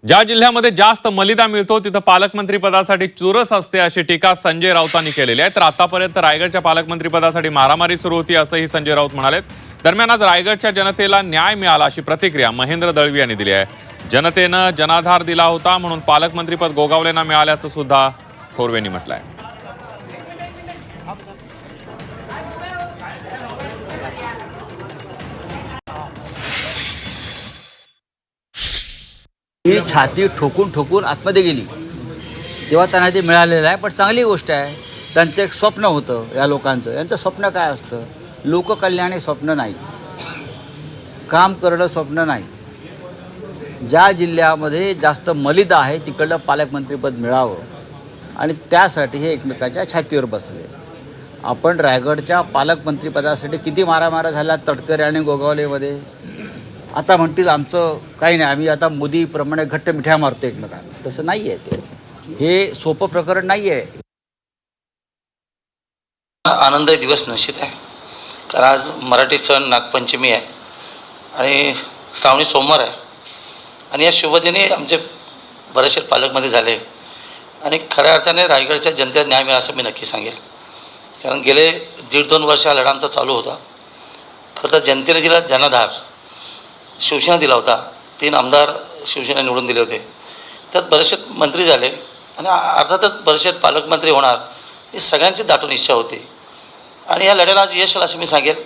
ज्या जिल्ह्यामध्ये जास्त मलिदा मिळतो तिथं पालकमंत्री पदासाठी चुरस असते अशी टीका संजय राऊतांनी केलेली आहे। तर आतापर्यंत रायगडच्या पालकमंत्री पदासाठी मारामारी सुरू होती असंही संजय राऊत म्हणाले। दरम्यान आज रायगडच्या जनतेला न्याय मिळाला अशी प्रतिक्रिया महेंद्र दळवी यांनी दिली आहे। जनतेनं जनाधार दिला होता म्हणून पालकमंत्रीपद गोगावलेंना मिळाल्याचं सुद्धा थोरवेंनी म्हटलंय। ही छाती ठोकून ठोकून आतमध्ये गेली तेव्हा त्यांना ते मिळालेलं आहे। पण चांगली गोष्ट आहे, त्यांचं एक स्वप्न होतं या लोकांचं। यांचं स्वप्न काय असतं? लोककल्याण स्वप्न नाही, काम करणं स्वप्न नाही। ज्या जिल्ह्यामध्ये जास्त मलिदा आहे तिकडलं पालकमंत्रीपद मिळावं आणि त्यासाठी हे एकमेकाच्या छातीवर बसले। आपण रायगडच्या पालकमंत्रीपदासाठी किती मारामारा झाल्या तटकरे आणि गोगावलेमध्ये। आता म्हणतील आमचं काही नाही, आम्ही आता मोदीप्रमाणे घट्ट मिठ्या मारतो एकमेकांना। तसं नाही आहे, ते हे सोपं प्रकरण नाही आहे। आनंददायी दिवस निश्चित आहे, कारण आज मराठी सण नागपंचमी आहे आणि श्रावणी सोमवार आहे आणि या शुभदिनी आमचे बरेचसे पालकमंत्री झाले आणि खऱ्या अर्थाने रायगडच्या जनतेला न्याय मिळाला असं मी नक्की सांगेल। कारण गेले 1.5-2 वर्ष हा लढा आमचा चालू होता। खरं तर जनतेने दिला जनाधार, शिवसेना दिला होता, 3 आमदार शिवसेना निवडून दिले होते, त्यात बरेचसे मंत्री झाले आणि अर्थातच बरेचसे पालकमंत्री होणार ही सगळ्यांची दाटून इच्छा होती आणि या लढ्याला आज यश आलं असं मी सांगेल।